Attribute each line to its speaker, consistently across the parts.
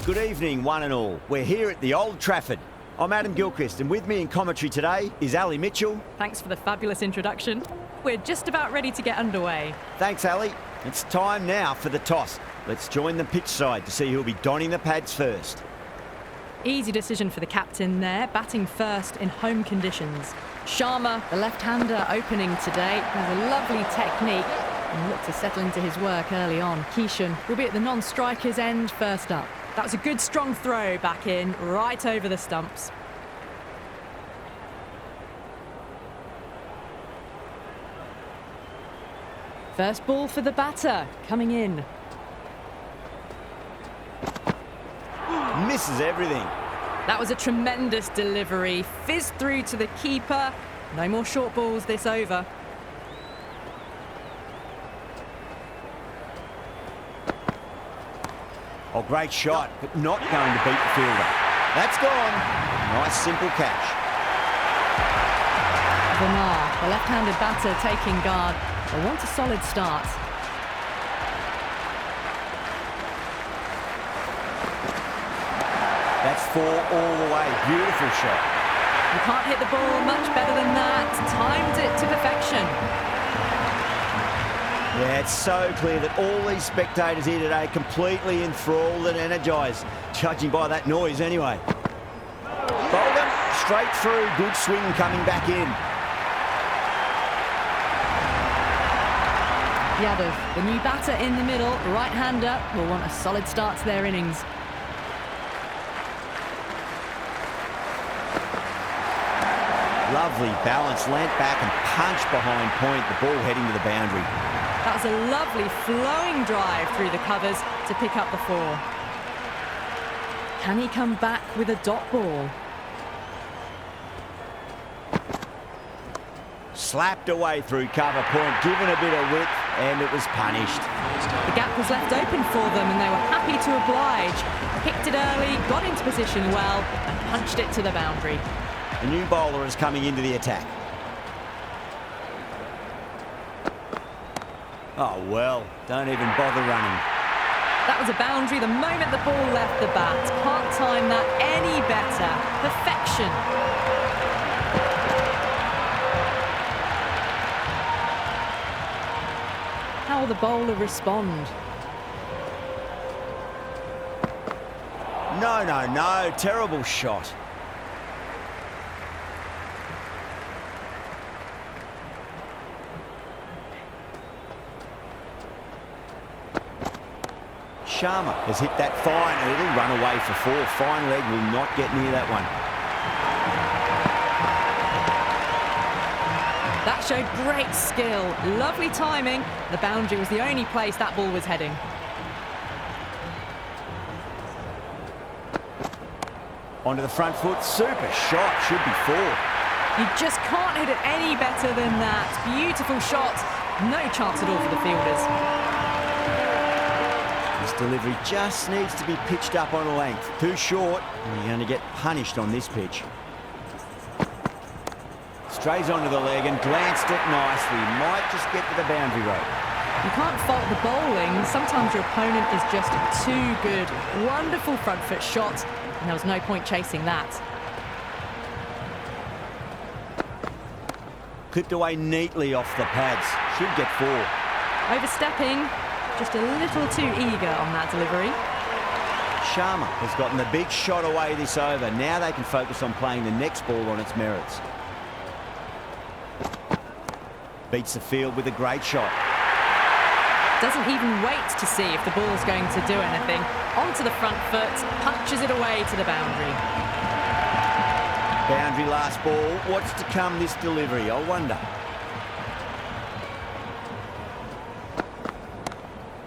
Speaker 1: Good evening, one and all. We're here at the Old Trafford. I'm Adam Gilchrist, and with me in commentary today is Ali Mitchell.
Speaker 2: Thanks for the fabulous introduction. We're just about ready to get underway.
Speaker 1: Thanks, Ali. It's time now for the toss. Let's join the pitch side to see who'll be donning the pads first.
Speaker 2: Easy decision for the captain there, batting first in home conditions. Sharma, the left-hander, opening today. Has a lovely technique and looked to settle into his work early on. Kishan will be at the non-striker's end first up. That was a good strong throw back in, right over the stumps. First ball for the batter, coming in.
Speaker 1: Misses everything.
Speaker 2: That was a tremendous delivery. Fizzed through to the keeper. No more short balls this over.
Speaker 1: Oh, great shot, but not going to beat the fielder. That's gone. Nice, simple catch.
Speaker 2: Verma, the left-handed batter, taking guard. They want a solid start.
Speaker 1: That's 4 all the way. Beautiful shot.
Speaker 2: You can't hit the ball much better than that. Timed it to perfection.
Speaker 1: Yeah, it's so clear that all these spectators here today completely enthralled and energised, judging by that noise anyway. Bolden, straight through, good swing coming back in.
Speaker 2: Yadav, the new batter in the middle, right-hander, will want a solid start to their innings.
Speaker 1: Lovely balance, leant back and punch behind point, the ball heading to the boundary.
Speaker 2: That was a lovely flowing drive through the covers to pick up the 4. Can he come back with a dot ball?
Speaker 1: Slapped away through cover point, given a bit of width, and it was punished.
Speaker 2: The gap was left open for them and they were happy to oblige. Picked it early, got into position well and punched it to the boundary.
Speaker 1: A new bowler is coming into the attack. Oh, well, don't even bother running.
Speaker 2: That was a boundary the moment the ball left the bat. Can't time that any better. Perfection. How will the bowler respond?
Speaker 1: No, terrible shot. Sharma has hit that fine and it'll run away for 4. Fine leg will not get near that one.
Speaker 2: That showed great skill. Lovely timing. The boundary was the only place that ball was heading.
Speaker 1: Onto the front foot. Super shot. Should be 4.
Speaker 2: You just can't hit it any better than that. Beautiful shot. No chance at all for the fielders.
Speaker 1: This delivery just needs to be pitched up on a length. Too short, and you're going to get punished on this pitch. Strays onto the leg and glanced it nicely. Might just get to the boundary rope.
Speaker 2: You can't fault the bowling. Sometimes your opponent is just too good. Wonderful front foot shot, and there was no point chasing that.
Speaker 1: Clipped away neatly off the pads. Should get 4.
Speaker 2: Overstepping. Just a little too eager on that delivery.
Speaker 1: Sharma has gotten the big shot away this over. Now they can focus on playing the next ball on its merits. Beats the field with a great shot.
Speaker 2: Doesn't even wait to see if the ball's going to do anything. Onto the front foot, punches it away to the boundary.
Speaker 1: Boundary last ball. What's to come this delivery, I wonder.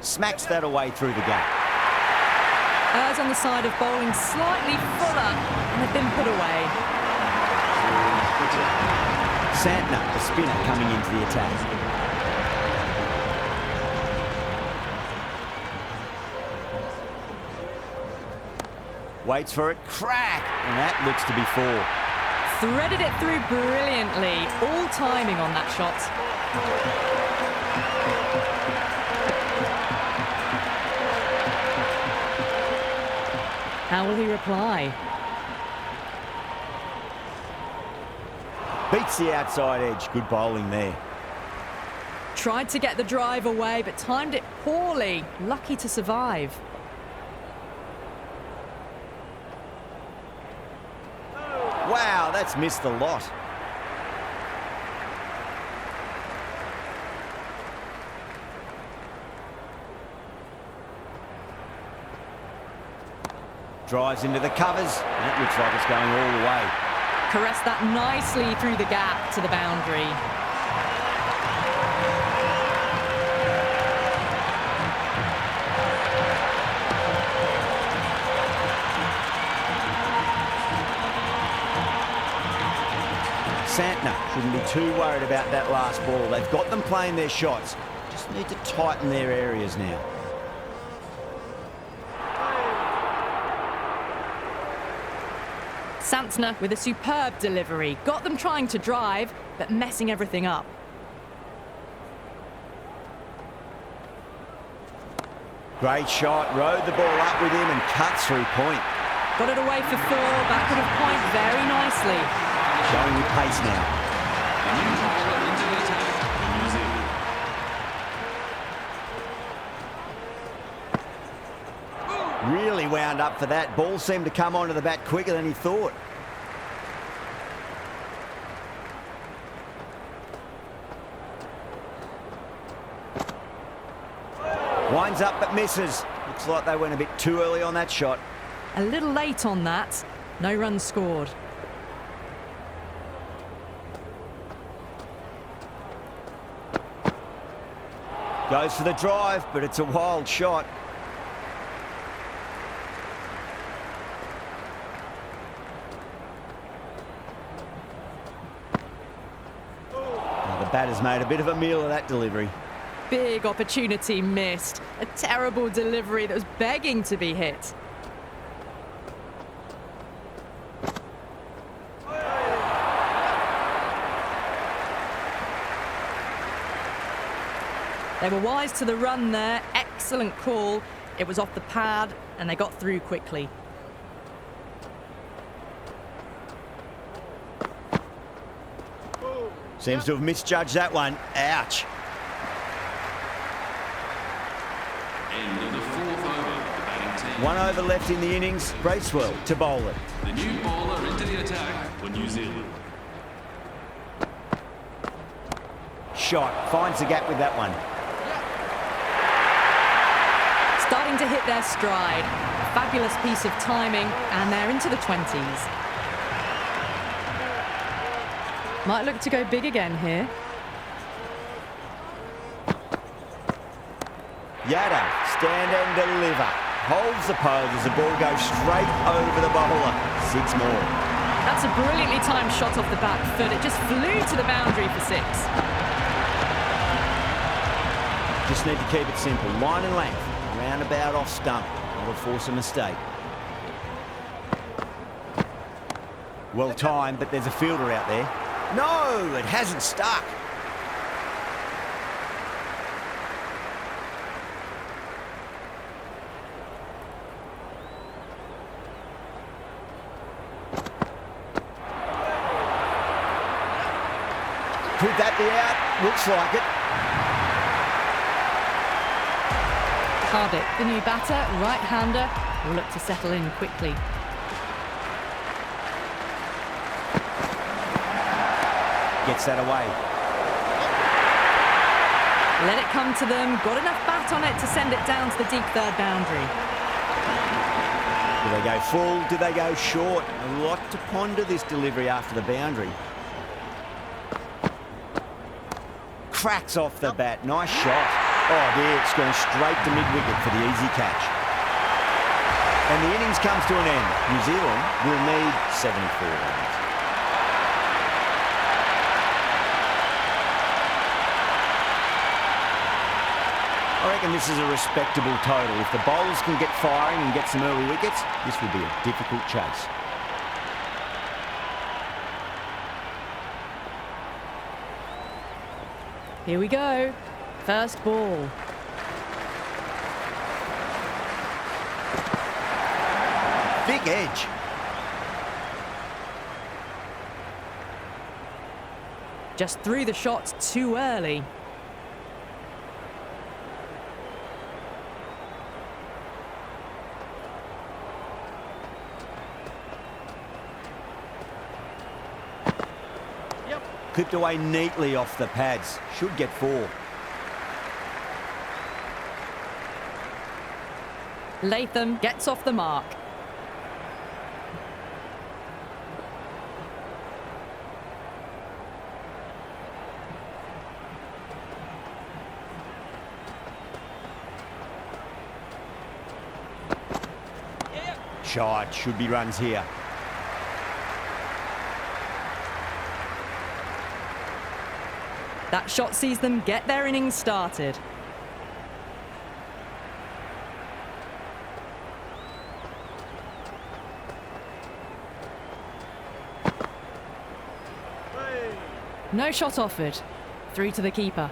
Speaker 1: Smacks that away through the gap.
Speaker 2: Errs on the side of bowling slightly fuller and have been put away.
Speaker 1: Santner, the spinner, coming into the attack. Waits for it, crack, and that looks to be 4.
Speaker 2: Threaded it through brilliantly, all timing on that shot. How will he reply?
Speaker 1: Beats the outside edge. Good bowling there.
Speaker 2: Tried to get the drive away, but timed it poorly. Lucky to survive.
Speaker 1: Wow, that's missed a lot. Drives into the covers. That looks like it's going all the way.
Speaker 2: Caressed that nicely through the gap to the boundary.
Speaker 1: Santner shouldn't be too worried about that last ball. They've got them playing their shots. Just need to tighten their areas now.
Speaker 2: Santner with a superb delivery. Got them trying to drive, but messing everything up.
Speaker 1: Great shot. Rode the ball up with him and cuts through point.
Speaker 2: Got it away for 4. Backward of point very nicely.
Speaker 1: Showing with pace now. Really wound up for that. Ball seemed to come onto the bat quicker than he thought. Winds up but misses. Looks like they went a bit too early on that shot.
Speaker 2: A little late on that. No runs scored.
Speaker 1: Goes for the drive, but it's a wild shot. Well, the batter's made a bit of a meal of that delivery.
Speaker 2: Big opportunity missed. A terrible delivery that was begging to be hit. They were wise to the run there. Excellent call. It was off the pad and they got through quickly.
Speaker 1: Seems to have misjudged that one. Ouch.
Speaker 3: End of the 4th over. The batting team.
Speaker 1: 1 over left in the innings. Bracewell to bowl it.
Speaker 3: The new bowler into the attack for New Zealand.
Speaker 1: Shot. Finds the gap with that one.
Speaker 2: Starting to hit their stride. A fabulous piece of timing, and they're into the 20s. Might look to go big again here.
Speaker 1: Yada, stand and deliver. Holds the pose as the ball goes straight over the bowler. 6 more.
Speaker 2: That's a brilliantly timed shot off the back foot. It just flew to the boundary for 6.
Speaker 1: Just need to keep it simple. Line and length. Roundabout off stump. That'll force a mistake. Well timed, but there's a fielder out there. No, it hasn't stuck. Could that be out? Looks like it.
Speaker 2: Hardick, the new batter, right-hander, will look to settle in quickly.
Speaker 1: Gets that away.
Speaker 2: Let it come to them. Got enough bat on it to send it down to the deep 3rd boundary.
Speaker 1: Do they go full? Do they go short? A lot to ponder this delivery after the boundary. Cracks off the bat. Nice shot. Oh, there, it's gone straight to mid-wicket for the easy catch. And the innings comes to an end. New Zealand will need 74 runs. I reckon this is a respectable total. If the bowlers can get firing and get some early wickets, this will be a difficult chase.
Speaker 2: Here we go. First ball.
Speaker 1: Big edge.
Speaker 2: Just threw the shot too early.
Speaker 1: Clipped away neatly off the pads. Should get 4.
Speaker 2: Latham gets off the mark.
Speaker 1: Shot. Should be runs here.
Speaker 2: That shot sees them get their innings started. No shot offered. Through to the keeper.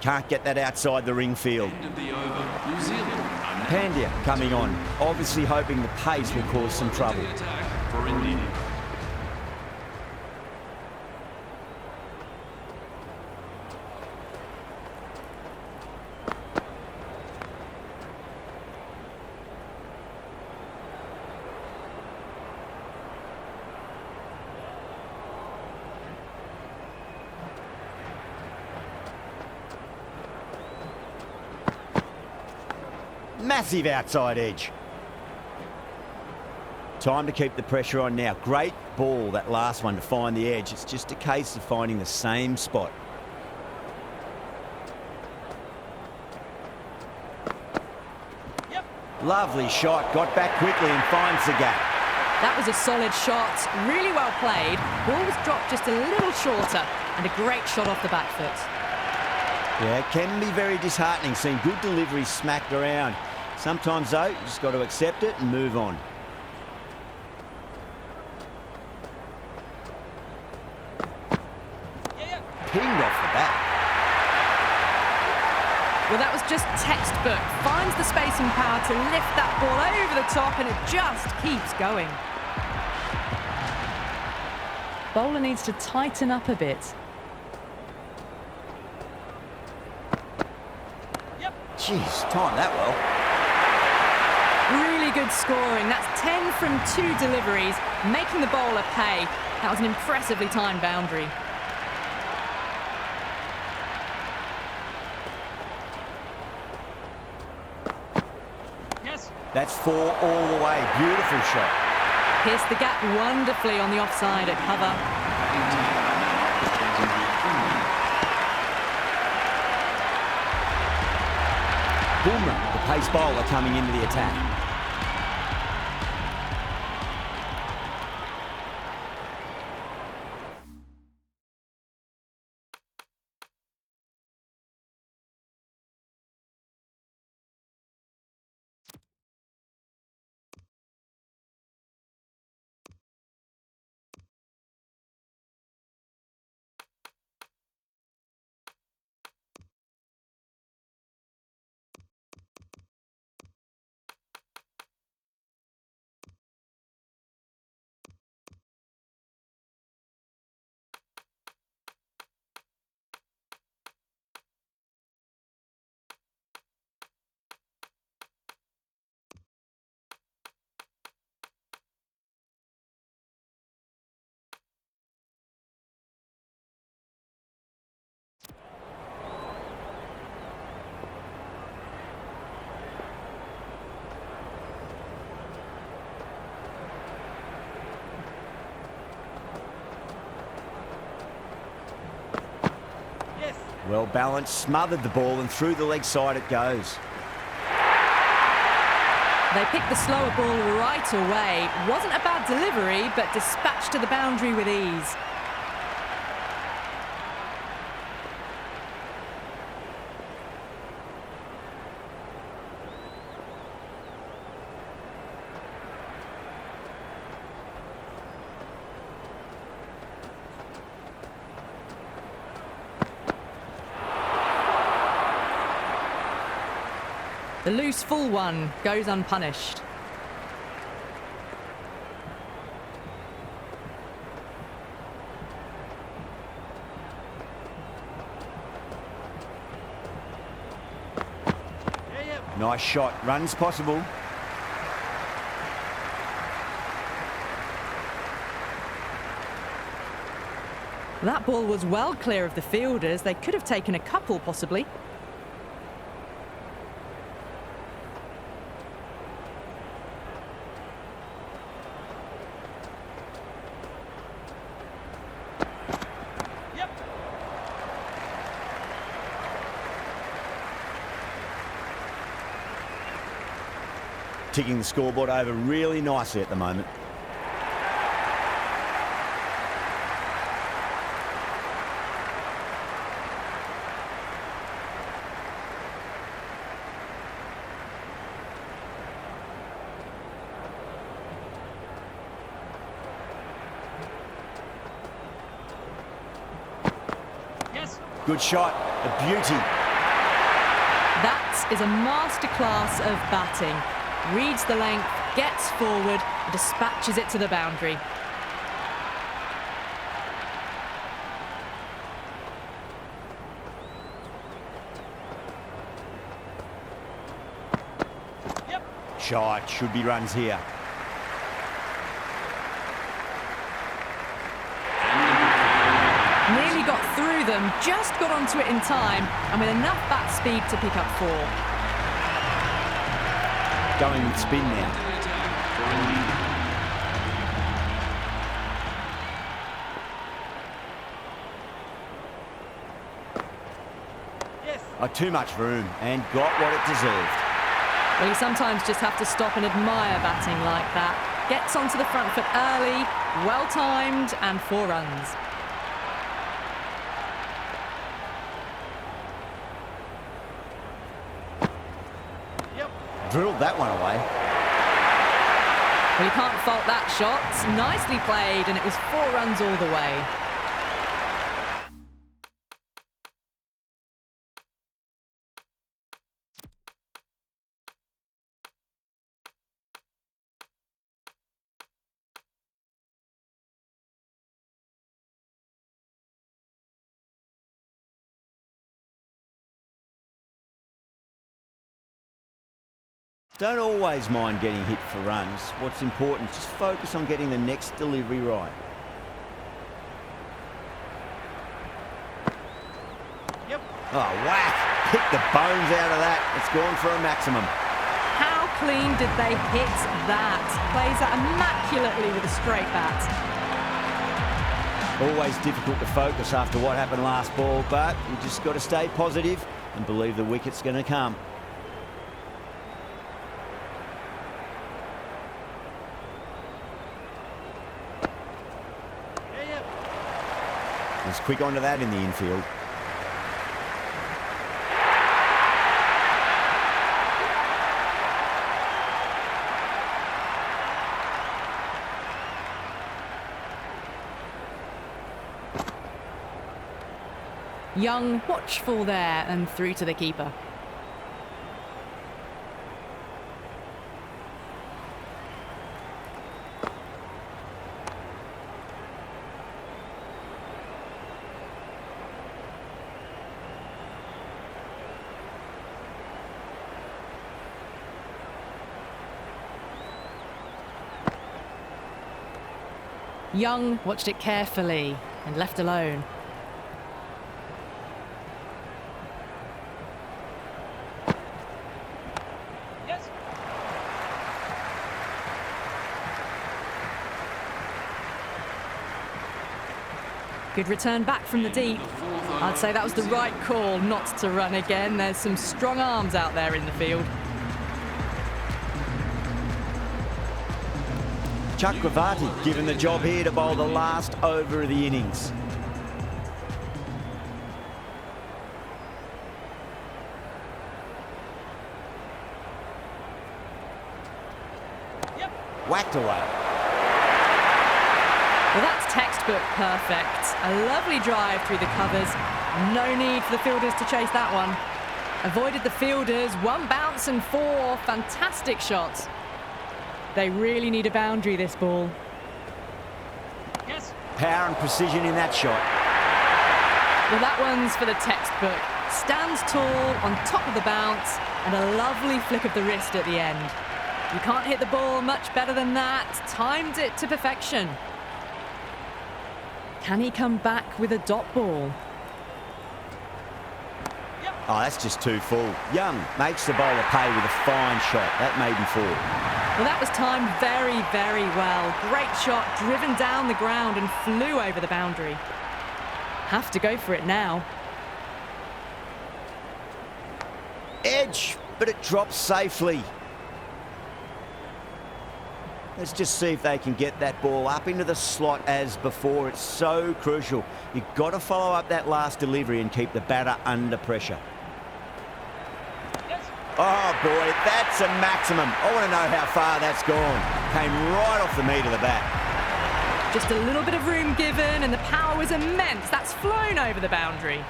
Speaker 1: Can't get that outside the ring field.
Speaker 3: End of the over. New Zealand are now
Speaker 1: Pandya coming on, obviously hoping the pace will cause some trouble.
Speaker 3: the attack for India.
Speaker 1: Massive outside edge. Time to keep the pressure on now. Great ball, that last one, to find the edge. It's just a case of finding the same spot. Lovely shot. Got back quickly and finds the gap.
Speaker 2: That was a solid shot. Really well played. Ball was dropped just a little shorter. And a great shot off the back foot.
Speaker 1: Yeah, it can be very disheartening seeing good deliveries smacked around. Sometimes, though, you just got to accept it and move on. Pinged off the bat.
Speaker 2: Well, that was just textbook. Finds the space and power to lift that ball over the top, and it just keeps going. Bowler needs to tighten up a bit.
Speaker 1: Jeez, timed that well.
Speaker 2: Really good scoring. That's 10 from 2 deliveries, making the bowler pay. That was an impressively timed boundary.
Speaker 1: That's 4 all the way. Beautiful shot.
Speaker 2: Pierced the gap wonderfully on the offside at cover.
Speaker 3: India are now changing the
Speaker 1: Boomer, the pace bowler, coming into the attack. Well balanced, smothered the ball, and through the leg side it goes.
Speaker 2: They picked the slower ball right away. Wasn't a bad delivery, but dispatched to the boundary with ease. The loose full one goes unpunished.
Speaker 1: Nice shot. Runs possible.
Speaker 2: That ball was well clear of the fielders. They could have taken a couple, possibly.
Speaker 1: Ticking the scoreboard over really nicely at the moment.
Speaker 3: Yes.
Speaker 1: Good shot, a beauty.
Speaker 2: That is a masterclass of batting. Reads the length, gets forward, and dispatches it to the boundary.
Speaker 3: Yep.
Speaker 1: Shot, should be runs here.
Speaker 2: Nearly got through them, just got onto it in time, and with enough bat speed to pick up 4.
Speaker 1: Going with spin now.
Speaker 3: Yes.
Speaker 1: Too much room and got what it deserved.
Speaker 2: Well, you sometimes just have to stop and admire batting like that. Gets onto the front foot early, well-timed, and 4 runs.
Speaker 1: Drilled that one away.
Speaker 2: Well, you can't fault that shot. Nicely played, and it was 4 runs all the way.
Speaker 1: Don't always mind getting hit for runs. What's important is just focus on getting the next delivery right.
Speaker 3: Yep.
Speaker 1: Oh, whack! Hit the bones out of that. It's gone for a maximum.
Speaker 2: How clean did they hit that? Plays that immaculately with a straight bat.
Speaker 1: Always difficult to focus after what happened last ball, but you just got to stay positive and believe the wicket's going to come. Was quick onto that in the infield.
Speaker 2: Young, watchful there, and through to the keeper. Young watched it carefully and left alone.
Speaker 3: Yes.
Speaker 2: Good return back from the deep. I'd say that was the right call not to run again. There's some strong arms out there in the field.
Speaker 1: Chakravarti given the job here to bowl the last over of the innings. Whacked away.
Speaker 2: Well, that's textbook perfect. A lovely drive through the covers. No need for the fielders to chase that one. Avoided the fielders, one bounce and four. Fantastic shots. They really need a boundary, this ball.
Speaker 1: Yes. Power and precision in that shot.
Speaker 2: Well, that one's for the textbook. Stands tall, on top of the bounce, and a lovely flick of the wrist at the end. You can't hit the ball much better than that. Timed it to perfection. Can he come back with a dot ball?
Speaker 1: Oh, that's just too full. Young makes the bowler pay with a fine shot. That made him fall.
Speaker 2: Well, that was timed very, very well. Great shot, driven down the ground and flew over the boundary. Have to go for it now.
Speaker 1: Edge, but it drops safely. Let's just see if they can get that ball up into the slot as before. It's so crucial. You've got to follow up that last delivery and keep the batter under pressure. Yes. Oh, boy, that's a maximum. I want to know how far that's gone. Came right off the meat of the bat.
Speaker 2: Just a little bit of room given, and the power was immense. That's flown over the boundary.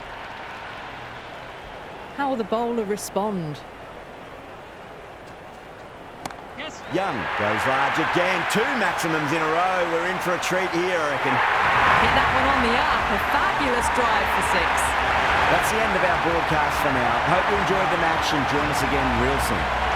Speaker 2: How will the bowler respond?
Speaker 1: Young goes large again. Two maximums in a row. We're in for a treat here, I reckon.
Speaker 2: Hit that one on the up. A fabulous drive for six.
Speaker 1: That's the end of our broadcast for now. Hope you enjoyed the match and join us again real soon.